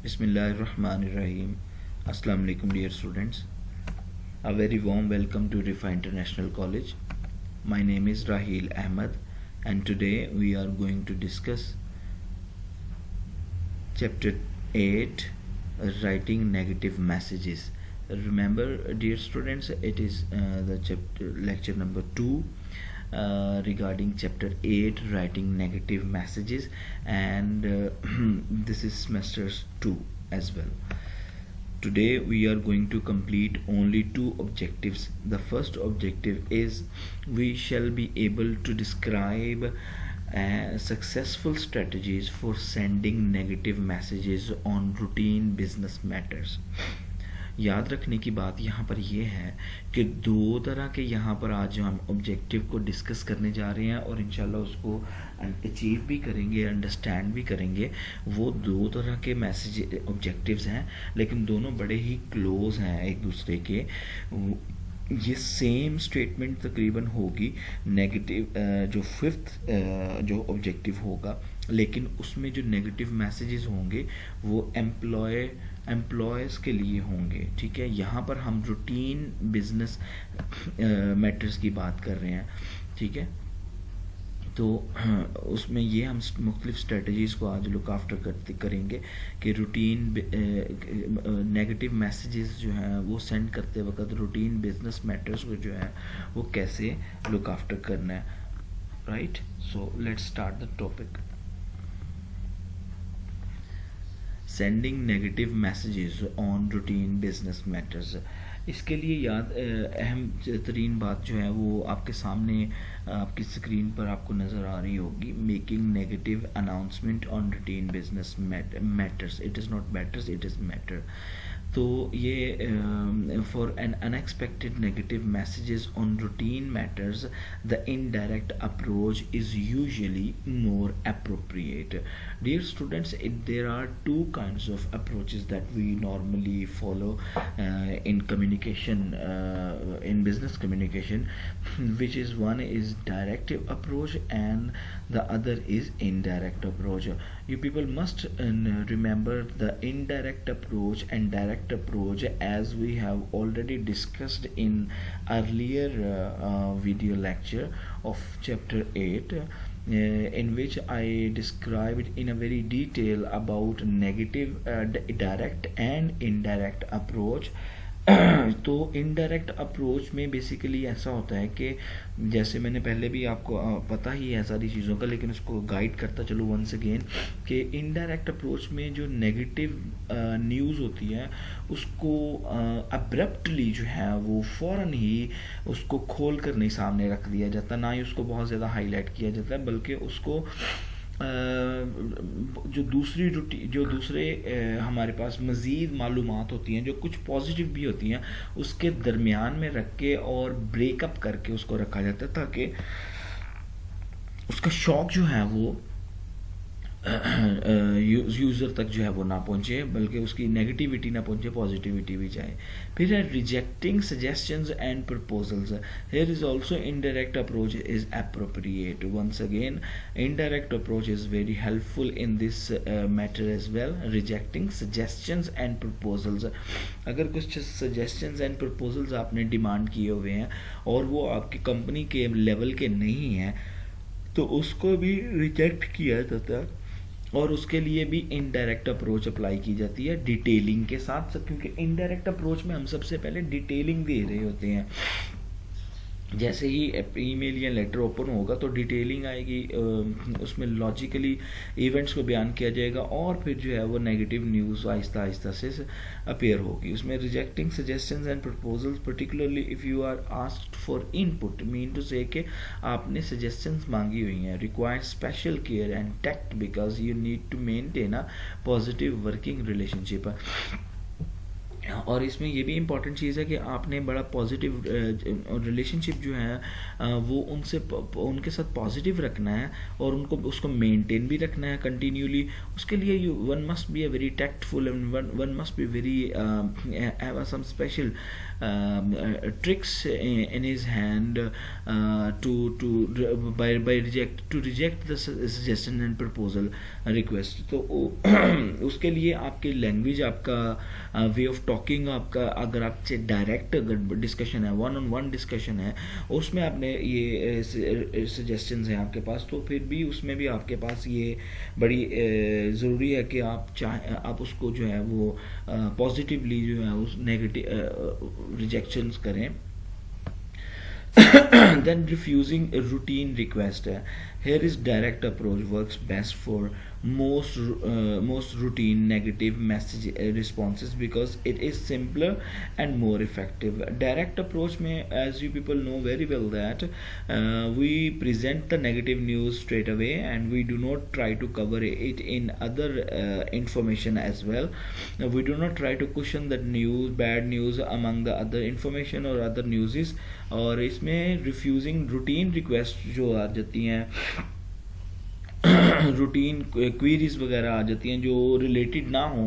Bismillahirrahmanirrahim. Assalamu alaikum dear students. A very warm welcome to Rifa International College. My name is Rahil Ahmad and today we are going to discuss chapter 8, writing negative messages. Remember dear students, it is the chapter lecture number 2 regarding chapter 8, writing negative messages, and this is semesters 2 as well. Today we are going to complete only 2 objectives. The first objective is we shall be able to describe successful strategies for sending negative messages on routine business matters. याद रखने की बात यहाँ पर ये है कि 2 तरह के यहाँ पर आज हम ऑब्जेक्टिव को डिस्कस करने जा रहे हैं और इंशाल्लाह उसको अचीव भी करेंगे, अंडरस्टैंड भी करेंगे. वो 2 तरह के मैसेज ऑब्जेक्टिव्स हैं, लेकिन दोनों बड़े ही क्लोज हैं एक दूसरे के. ये सेम स्टेटमेंट तकरीबन होगी नेगेटिव जो 5th जो ऑब्जेक्टिव होगा, लेकिन उसमें जो नेगेटिव मैसेजेस होंगे वो एम्प्लॉयज़ के लिए होंगे. ठीक है, यहाँ पर हम रूटीन बिजनेस मैटर्स की बात कर रहे हैं. ठीक है, तो उसमें ये हम मुख्तलिफ स्ट्रेटजीज़ को आज लुक आफ्टर करेंगे कि रूटीन नेगेटिव मैसेजेस जो हैं वो सेंड करते वक्त रूटीन बिजनेस मैटर्स को जो है वो कैसे लुक आफ्टर करना है. Right, so let's start the topic. Sending negative messages on routine business matters. इसके लिए याद अहम तरीन बात जो है वो आपके सामने आपकी स्क्रीन पर आपको नज़र आ रही होगी. Making negative announcement on routine business matters. It is not matters, it is matter. तो ये for an unexpected negative messages on routine matters the indirect approach is usually more appropriate. Dear students, there are 2 kinds of approaches that we normally follow in communication, in business communication, which is one is directive approach and the other is indirect approach. You people must remember the indirect approach and direct approach as we have already discussed in earlier video lecture of chapter 8, in which I described in a very detail about negative direct and indirect approach. तो indirect approach में basically ऐसा होता है कि जैसे मैंने पहले भी आपको पता ही है सारी चीज़ों का, लेकिन उसको गाइड करता चलो वंस अगेन कि इनडायरेक्ट अप्रोच में जो नेगेटिव न्यूज़ होती है उसको अब्रप्टली जो है वो फ़ौरन ही उसको खोल कर नहीं सामने रख दिया जाता, ना ही उसको बहुत ज़्यादा हाईलाइट किया जाता है, बल्कि उसको जो दूसरे हमारे पास मज़ीद मालूमात होती हैं जो कुछ पॉजिटिव भी होती हैं उसके दरमियान में रख के और ब्रेकअप करके उसको रखा जाता है ताकि उसका शॉक जो है वो यूज़र तक जो है वो ना पहुँचे, बल्कि उसकी नेगेटिविटी ना पहुँचे, पॉजिटिविटी भी जाए. फिर है rejecting suggestions and proposals. Here is also indirect approach is appropriate. Once again indirect approach is very helpful in this matter as well. Rejecting suggestions and proposals. अगर कुछ सजेशंस एंड प्रपोजल्स आपने demand किए हुए हैं और वो आपकी company के लेवल के नहीं हैं तो उसको भी रिजेक्ट किया जाता है और उसके लिए भी इनडायरेक्ट अप्रोच अप्लाई की जाती है डिटेलिंग के साथ, क्योंकि इनडायरेक्ट अप्रोच में हम सबसे पहले डिटेलिंग दे रहे होते हैं. जैसे ही ईमेल या लेटर ओपन होगा तो डिटेलिंग आएगी, उसमें लॉजिकली इवेंट्स को बयान किया जाएगा और फिर जो है वो नेगेटिव न्यूज़ आहिस्ता आहिस्ता से अपीयर होगी. उसमें rejecting suggestions and proposals particularly if you are asked for input mean to say कि आपने सजेशंस मांगी हुई हैं, required special care and tact because you need to maintain a positive working relationship. और इसमें ये भी इम्पॉर्टेंट चीज़ है कि आपने बड़ा पॉजिटिव रिलेशनशिप जो है वो उनके साथ पॉजिटिव रखना है और उनको उसको मेंटेन भी रखना है कंटिन्यूली। उसके लिए one must be a very tactful and one must be very have some special tricks in his hand to reject the suggestion and proposal request। तो उसके लिए आपकी लैंग्वेज, आपका वे ऑफ टॉकिंग, आपका अगर आपसे डायरेक्ट अगर डिस्कशन है, वन ऑन वन डिस्कशन है, उसमें आपने ये सजेशंस हैं आपके पास, तो फिर भी उसमें भी आपके पास ये बड़ी ज़रूरी है कि आप उसको जो है वो पॉजिटिवली जो है उस नेगेटिव रिजेक्शंस करें। Then refusing a routine request. Here is direct approach works best for most routine negative message responses because it is simpler and more effective. Direct approach में, as you people know very well that we present the negative news straight away and we do not try to cover it in other information as well. We do not try to cushion the bad news among the other information or other newses। और इसमें refusing routine request जो आ जाती हैं, routine queries वगैरह आ जाती हैं जो related ना हो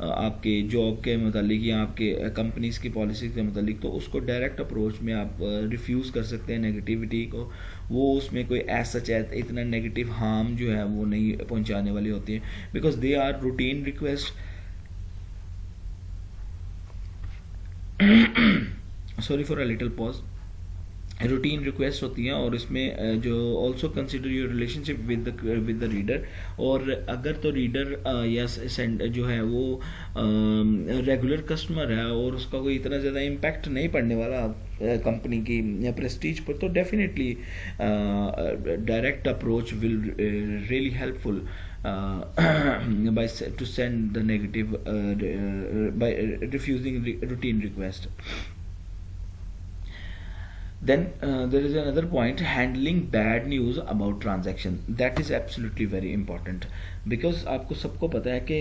आपके जॉब के मतलब या आपके कंपनीज की पॉलिसीज के मतलब, तो उसको डायरेक्ट अप्रोच में आप रिफ्यूज़ कर सकते हैं नेगेटिविटी को। वो उसमें कोई ऐसा इतना नेगेटिव हार्म जो है वो नहीं पहुंचाने वाली होती है, because they are routine request. Sorry for a little pause. Routine request होती हैं और इसमें जो also consider your relationship with the reader. और अगर तो रीडर या सेंड जो है वो रेगुलर कस्टमर है और उसका कोई इतना ज़्यादा इम्पैक्ट नहीं पड़ने वाला कंपनी की या प्रेस्टीज पर, तो definitely direct approach will really helpful by to send the negative by refusing routine request। Then there is another point, handling bad news about transaction, that is absolutely very important because आपको सबको पता है कि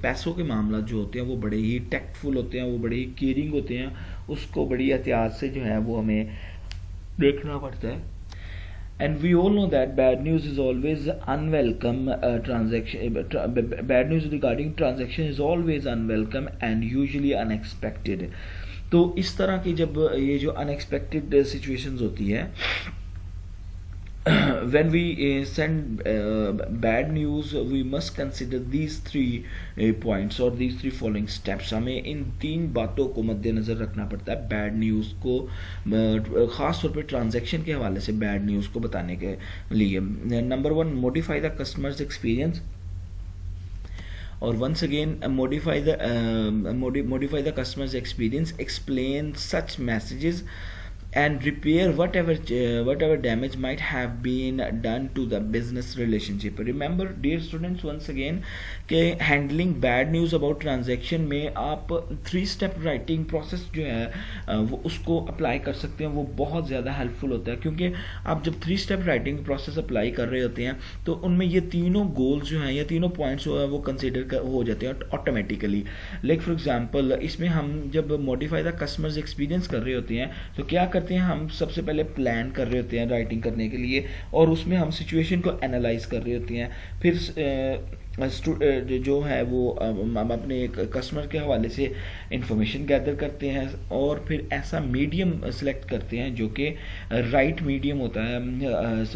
पैसों के मामला जो होते हैं वो बड़े ही टैक्टफुल होते हैं, वो बड़े ही केयरिंग होते हैं, उसको बड़ी एहतियात से जो है वो हमें देखना पड़ता है। And we all know that bad news is always unwelcome bad news regarding transaction is always unwelcome and usually unexpected। तो इस तरह की जब ये जो अनएक्सपेक्टेड सिचुएशंस होती है, when we send bad news we must consider these three points or these three following steps। हमें इन 3 बातों को मद्देनजर रखना पड़ता है बैड न्यूज़ को, ख़ास तौर पे ट्रांजैक्शन के हवाले से बैड न्यूज़ को बताने के लिए। Number 1, modify the customer's experience। और once again modify the customer's experience, explain such messages and repair whatever damage might have been done to the business relationship। Remember dear students once again कि handling bad news about transaction में आप 3 step writing process जो है वो उसको apply कर सकते हैं। वो बहुत ज़्यादा हेल्पफुल होता है क्योंकि आप जब 3 step writing process अप्लाई कर रहे होते हैं तो उनमें ये तीनों गोल्स जो हैं या तीनों पॉइंट्स जो है वो कंसिडर हो जाते हैं ऑटोमेटिकली। लाइक फॉर एग्जांपल इसमें हम जब मॉडिफाई द कस्टमर्स एक्सपीरियंस कर रहे होते हैं तो क्या करते हैं, हम सबसे पहले प्लान कर रहे होते हैं राइटिंग करने के लिए और उसमें हम सिचुएशन को एनालाइज कर रहे होते हैं। फिर जो है वो हम अपने कस्टमर के हवाले से इंफॉर्मेशन गैदर करते हैं और फिर ऐसा मीडियम सेलेक्ट करते हैं जो कि राइट मीडियम होता है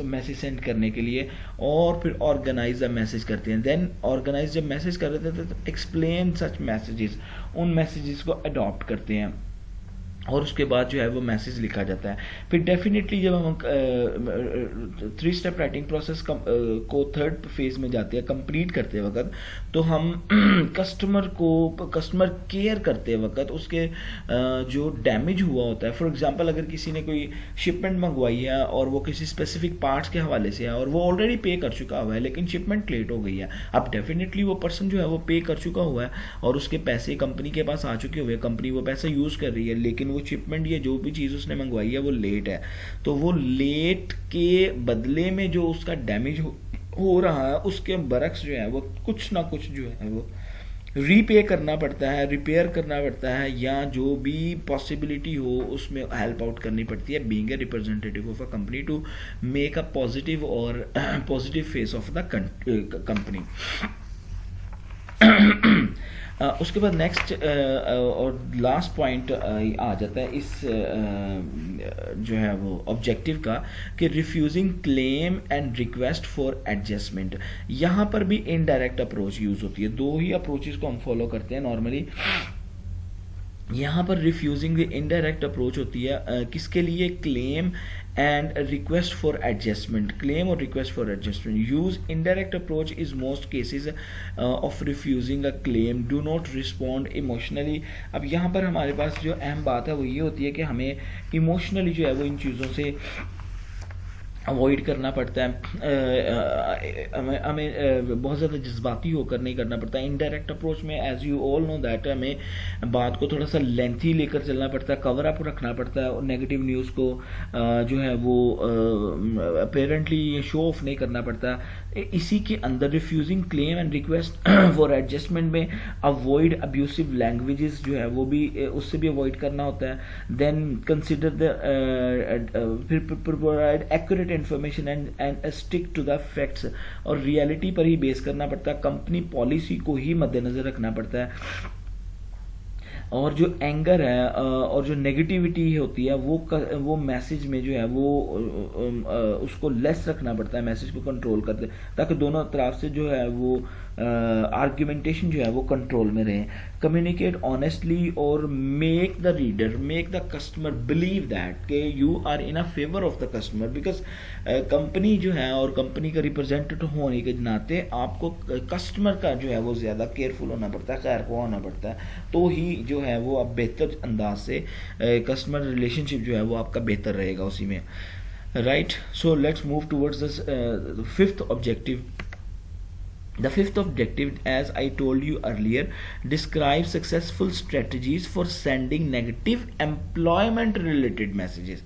मैसेज सेंड करने के लिए, और फिर ऑर्गेनाइज द मैसेज करते हैं। देन ऑर्गेनाइज जब मैसेज कर रहे थे तो एक्सप्लेन सच मैसेजेस, उन मैसेजेस को अडॉप्ट करते हैं और उसके बाद जो है वो मैसेज लिखा जाता है। फिर डेफिनेटली जब हम 3 स्टेप राइटिंग प्रोसेस को 3rd फेज में जाते हैं कंप्लीट करते वक्त, तो हम कस्टमर केयर करते वक्त उसके जो डैमेज हुआ होता है, फॉर एग्जांपल अगर किसी ने कोई शिपमेंट मंगवाई है और वो किसी स्पेसिफिक पार्ट्स के हवाले से है और वो ऑलरेडी पे कर चुका हुआ है लेकिन शिपमेंट लेट हो गई है, अब डेफिनेटली वो पर्सन जो है वो पे कर चुका हुआ है और उसके पैसे कंपनी के पास आ चुके हुए, कंपनी वो पैसा यूज़ कर रही है, लेकिन वो शिपमेंट या जो भी चीज़ उसने मंगवाई है वो लेट है। तो वो लेट के बदले में जो उसका डैमेज हो रहा है उसके बरक्स जो है वो कुछ ना कुछ जो है वो रीपे करना पड़ता है, रिपेयर करना पड़ता है, या जो भी पॉसिबिलिटी हो उसमें हेल्प आउट करनी पड़ती है, being a representative of a company to make a positive और positive face of the company. उसके बाद नेक्स्ट और लास्ट पॉइंट आ जाता है इस जो है वो ऑब्जेक्टिव का, कि refusing claim and request for adjustment. यहाँ पर भी इनडायरेक्ट अप्रोच यूज होती है, दो ही अप्रोचेस को हम फॉलो करते हैं नॉर्मली। यहाँ पर रिफ्यूजिंग द इनडायरेक्ट अप्रोच होती है किसके लिए, claim and request for adjustment, claim और request for adjustment. Use indirect approach is most cases of refusing a claim, do not respond emotionally. अब यहाँ पर हमारे पास जो अहम बात है वो ये होती है कि हमें इमोशनली जो है वो इन चीज़ों से अवॉइड करना पड़ता है, हमें बहुत ज़्यादा जज्बाती होकर नहीं करना पड़ता। इनडायरेक्ट अप्रोच में as you all know that हमें बात को थोड़ा सा लेंथी लेकर चलना पड़ता है, कवर अप रखना पड़ता है, और नेगेटिव न्यूज़ को जो है वो अपेरेंटली शो ऑफ नहीं करना पड़ता। इसी के अंदर refusing claim and request for adjustment में अवॉइड अब्यूसिव लैंग्वेजेस जो है वो भी उससे भी अवॉइड करना होता है। देन कंसिडर फिर provide accurate information and stick to the facts, और रियलिटी पर ही बेस करना पड़ता है, कंपनी पॉलिसी को ही मद्देनजर रखना पड़ता है। और जो एंगर है और जो नेगेटिविटी होती है वो मैसेज में जो है वो उसको लेस रखना पड़ता है, मैसेज को कंट्रोल करते, ताकि दोनों तरफ से जो है वो आर्ग्यूमेंटेशन जो है वो कंट्रोल में रहे। कम्युनिकेट ऑनेस्टली और make the reader, make the customer believe that कि you are in a favour of the customer, because company जो है और कंपनी का रिप्रेजेंटेटिव होने के नाते आपको कस्टमर का जो है वो ज़्यादा केयरफुल होना पड़ता है, खैरख्वाह होना पड़ता है, तो ही जो है वो आप बेहतर अंदाज से कस्टमर रिलेशनशिप जो है वो आपका बेहतर रहेगा उसी में, right. So let's move towards the fifth objective. The fifth objective, as I told you earlier, describes successful strategies for sending negative employment related messages.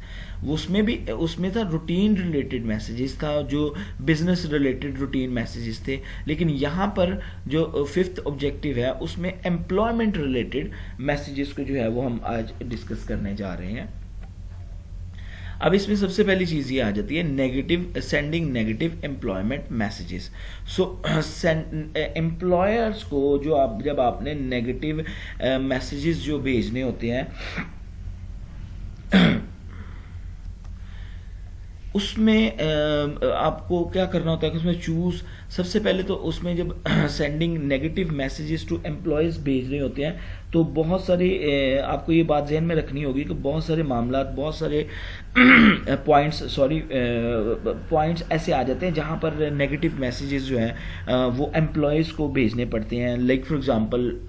उसमें था रूटीन रिलेटेड मैसेजेस था, जो बिजनेस रिलेटेड रूटीन मैसेजेस थे, लेकिन यहाँ पर जो fifth objective है उसमें एम्प्लॉयमेंट रिलेटेड मैसेजेस को जो है वो हम आज डिस्कस करने जा रहे हैं। अब इसमें सबसे पहली चीज़ ये आ जाती है negative, sending negative employment messages. So employers को जब आपने नेगेटिव मैसेजेस जो भेजने होते हैं उसमें आपको क्या करना होता है कि उसमें चूज, सबसे पहले तो उसमें जब sending negative messages to employees भेज रहे होते हैं तो बहुत सारे आपको ये बात जहन में रखनी होगी कि बहुत सारे मामला, बहुत सारे पॉइंट्स ऐसे आ जाते हैं जहाँ पर नेगेटिव मैसेजेस जो हैं वो एम्प्लॉयज़ को भेजने पड़ते हैं। Like for example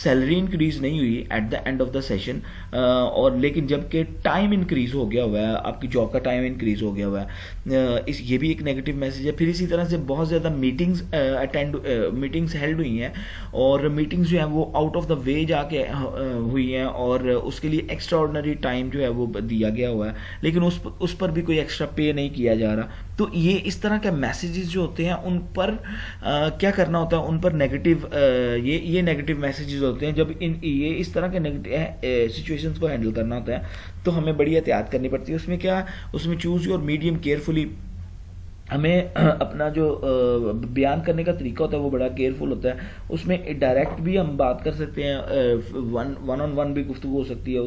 salary increase नहीं हुई at the end of the session, और लेकिन जबकि टाइम इंक्रीज हो गया हुआ है, आपकी जॉब का टाइम इंक्रीज हो गया हुआ है, ये भी एक नेगेटिव मैसेज है। फिर इसी तरह से बहुत ज़्यादा मीटिंग्स हेल्ड हुई हैं और मीटिंग्स जो हैं वो आउट ऑफ द वे जाके हुई हैं और उसके लिए एक्स्ट्रा ऑर्डिनरी टाइम जो है वो दिया गया हुआ है, लेकिन उस पर भी कोई एक्स्ट्रा पे नहीं किया जा रहा। तो ये इस तरह के मैसेजेस जो होते हैं उन पर क्या करना होता है, उन पर नेगेटिव ये नेगेटिव मैसेजेस होते हैं। जब ये इस तरह के नेगेटिव सिचुएशंस को हैंडल करना होता है तो हमें बड़ी एहतियात करनी पड़ती है। उसमें चूज योर मीडियम केयरफुली, हमें अपना जो बयान करने का तरीका होता है वो बड़ा केयरफुल होता है। उसमें डायरेक्ट भी हम बात कर सकते हैं, वन ऑन वन भी गुफ्तगू हो सकती है,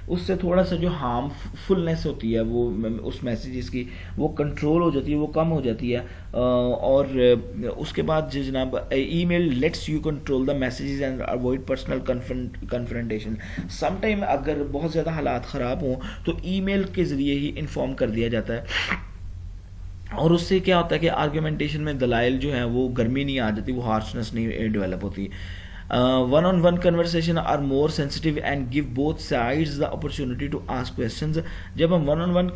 उससे थोड़ा सा जो हार्मफुलनेस होती है वो उस मैसेजेस की वो कंट्रोल हो जाती है, वो कम हो जाती है। और उसके बाद जनाब email let's you control the messages and avoid personal confrontation. Sometime अगर बहुत ज़्यादा हालात ख़राब हों तो ईमेल के ज़रिए ही इन्फॉर्म कर दिया जाता है, और उससे क्या होता है कि आर्ग्यूमेंटेशन में दलाइल जो है वो गर्मी नहीं आ जाती, वो हार्शनेस नहीं डेवलप होती। One on one conversation are more sensitive and give both sides the opportunity to ask questions. जब हम वन ऑन वन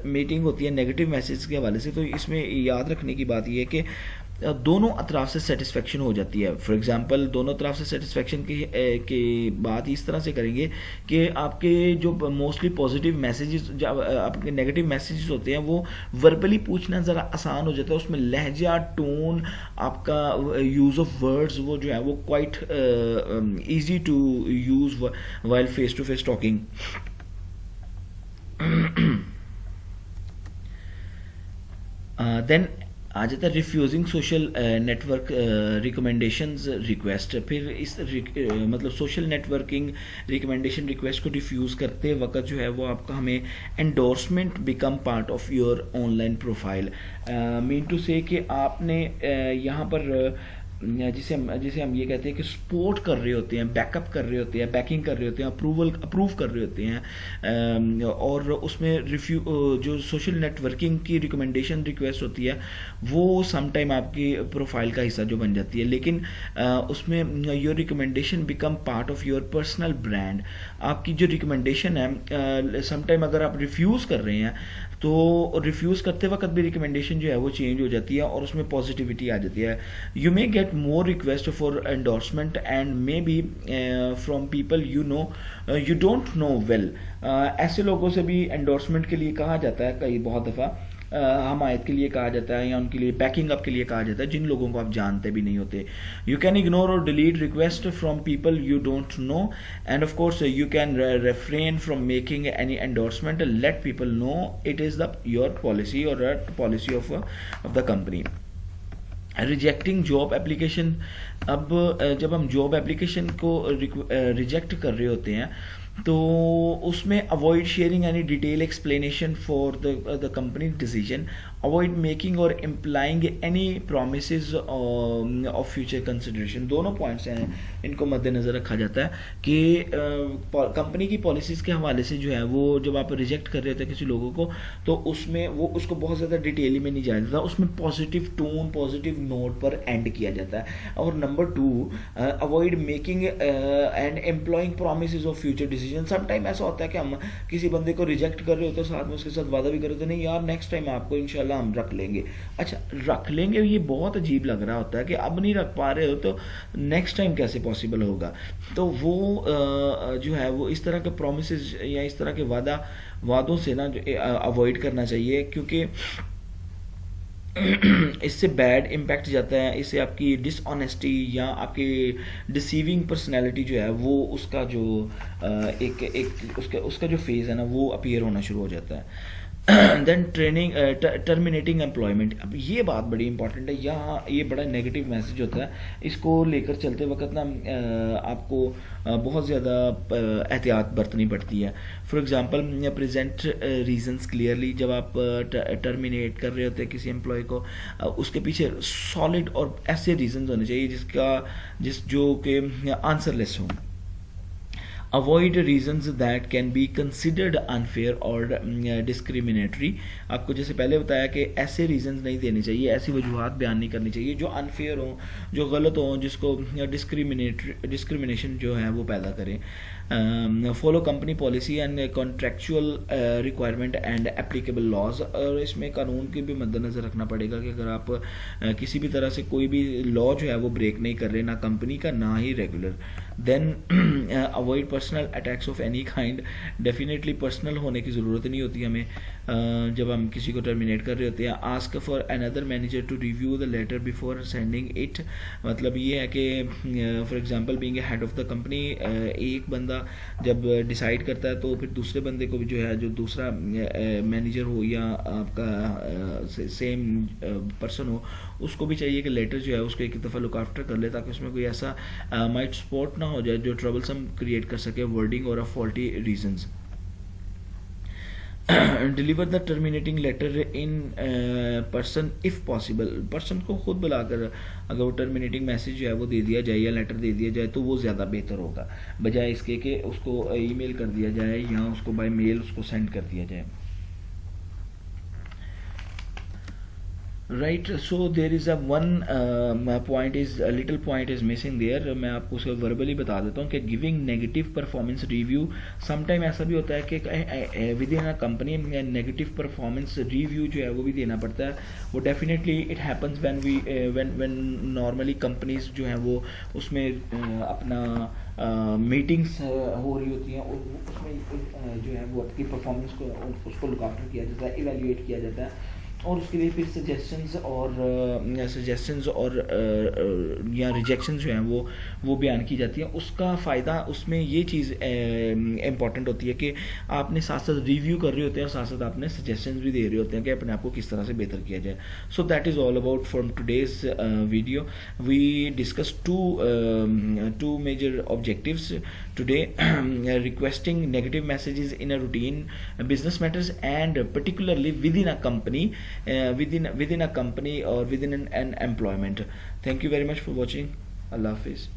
मीटिंग होती है नेगेटिव मैसेज के हवाले से, तो इसमें याद रखने की बात यह है कि दोनों अतराफ से सेटिस्फेक्शन हो जाती है। फॉर एग्जांपल दोनों तरफ से सेटिस्फेक्शन की बात इस तरह से करेंगे कि आपके जो मोस्टली पॉजिटिव मैसेजेस, जो आपके नेगेटिव मैसेजेस होते हैं, वो वर्बली पूछना ज़रा आसान हो जाता है। उसमें लहजा, टोन, आपका यूज़ ऑफ वर्ड्स वो जो है वो quite easy to use while face to face talking. Then आ जाता है refusing social network recommendations request. फिर इस मतलब सोशल नेटवर्किंग रिकमेंडेशन रिक्वेस्ट को रिफ्यूज़ करते वक्त जो है वो आपका हमें endorsement become part of your online profile. Mean to say कि आपने यहाँ पर जिसे हम ये कहते हैं कि सपोर्ट कर रहे होते हैं, बैकअप कर रहे होते हैं, बैकिंग कर रहे होते हैं, अप्रूव कर रहे होते हैं, और उसमें जो सोशल नेटवर्किंग की रिकमेंडेशन रिक्वेस्ट होती है वो समटाइम आपकी प्रोफाइल का हिस्सा जो बन जाती है। लेकिन उसमें your recommendation become part of your personal brand. आपकी जो रिकमेंडेशन है समटाइम अगर आप रिफ्यूज़ कर रहे हैं तो रिफ्यूज़ करते वक्त भी रिकमेंडेशन जो है वो चेंज हो जाती है और उसमें पॉजिटिविटी आ जाती है। You may get more request for endorsement and may be from people you don't no well. ऐसे लोगों से भी एंडोर्समेंट के लिए कहा जाता है बहुत दफ़ा, हमायत के लिए कहा जाता है या उनके लिए बैकिंग अप के लिए कहा जाता है जिन लोगों को आप जानते भी नहीं होते। यू कैन इग्नोर और delete request from people you don't know, and of course you can refrain from making any endorsement, let people know it is the your policy और policy of the company. Rejecting job application. अब जब हम job application को reject कर रहे होते हैं तो उसमें avoid sharing any detail explanation for the company decision, avoid making और implying any promises of future consideration. दोनों पॉइंट्स हैं, इनको मद्देनज़र रखा जाता है कि कंपनी की पॉलिसीज़ के हवाले से जो है वो जब आप रिजेक्ट कर रहे होते हैं किसी लोगों को तो उसमें वो उसको बहुत ज़्यादा डिटेल में नहीं जाया जाता, उसमें पॉजिटिव टोन, पॉजिटिव नोट पर एंड किया जाता है। और number 2, avoid making and employing promises of future decision. Sometime ऐसा होता है कि हम किसी बंदे को रिजेक्ट कर रहे होते हैं, साथ में उसके साथ वादा भी कर रहे होते हैं, नहीं यार नेक्स्ट टाइम आपको इंशाल्लाह हम रख लेंगे। अच्छा, रख लेंगे ये बहुत अजीब लग रहा होता है कि अब नहीं रख पा रहे हो तो नेक्स्ट टाइम कैसे पॉसिबल होगा। तो वो जो है वो इस तरह के प्रोमिसेस या इस तरह के वादों से ना अवॉइड करना चाहिए, क्योंकि इससे बैड इम्पैक्ट जाता है। इससे आपकी डिसऑनेस्टी या आपकी डिसीविंग पर्सनैलिटी जो है वो उसका जो उसका जो फेज़ है ना वो अपीयर होना शुरू हो जाता है। Then terminating employment. अब ये बात बड़ी इंपॉर्टेंट है, यहाँ ये बड़ा नेगेटिव मैसेज होता है, इसको लेकर चलते वक्त ना आपको बहुत ज़्यादा एहतियात बरतनी पड़ती है। For example present reasons clearly. जब आप टर्मिनेट कर रहे होते हैं किसी एम्प्लॉय को, उसके पीछे सॉलिड और ऐसे रीजंस होने चाहिए जो कि आंसरलेस हों। Avoid reasons that can be considered unfair और डिस्क्रिमिनेटरी। आपको जैसे पहले बताया कि ऐसे रीजंस नहीं देने चाहिए, ऐसी वजूहत बयान नहीं करनी चाहिए जो अनफेयर हों, जो गलत हों, जिसको डिस्क्रिमिनेशन जो है वो पैदा करें। Follow company policy and contractual requirement and applicable laws. और इसमें कानून के भी मद्देनज़र रखना पड़ेगा कि अगर आप किसी भी तरह से कोई भी लॉ जो है वो ब्रेक नहीं कर रहे, ना कंपनी का ना ही regular. Then avoid personal attacks of any kind. Definitely personal होने की ज़रूरत नहीं होती हमें जब हम किसी को टर्मिनेट कर रहे होते हैं। Ask for another manager to review the letter before sending it. मतलब ये है कि for example being head of the company, एक बंदा जब डिसाइड करता है तो फिर दूसरे बंदे को भी जो है, जो दूसरा मैनेजर हो या आपका सेम पर्सन हो, उसको भी चाहिए कि लेटर जो है उसको एक दफ़ा लुक आफ्टर कर ले, ताकि उसमें कोई ऐसा माइट स्पॉट ना हो जाए जो ट्रबलसम क्रिएट कर सके वर्डिंग और faulty reasons. Deliver the terminating letter in person if possible. Person को खुद बुलाकर अगर वो टर्मिनेटिंग मैसेज जो है वो दे दिया जाए या लेटर दे दिया जाए तो वो ज़्यादा बेहतर होगा, बजाय इसके कि उसको ईमेल कर दिया जाए या उसको बाय मेल उसको सेंड कर दिया जाए। Right, so there is a one point is little point is missing there, मैं आपको उसे वर्बली बता देता हूँ कि giving negative performance review, sometime ऐसा भी होता है कि within a company negative performance review जो है वो भी देना पड़ता है। वो definitely it happens when we when normally companies जो हैं वो उसमें अपना मीटिंग्स हो रही होती हैं और उसमें जो है वो आपकी परफॉर्मेंस को उसको लुक आफ्टर किया जाता है, इवेल्युएट किया जाता है और उसके लिए फिर सजेशंस और या रिजेक्शंस जो हैं वो बयान की जाती हैं। उसका फ़ायदा उसमें ये चीज़ इम्पॉर्टेंट होती है कि आपने साथ साथ रिव्यू कर रहे होते हैं और साथ साथ आपने सजेशंस भी दे रहे होते हैं कि अपने आप को किस तरह से बेहतर किया जाए। So that is all about from today's video. We discuss two major objectives today, requesting negative messages in a routine business matters and particularly within a company, within a company or within an employment. Thank you very much for watching. Allah Hafiz.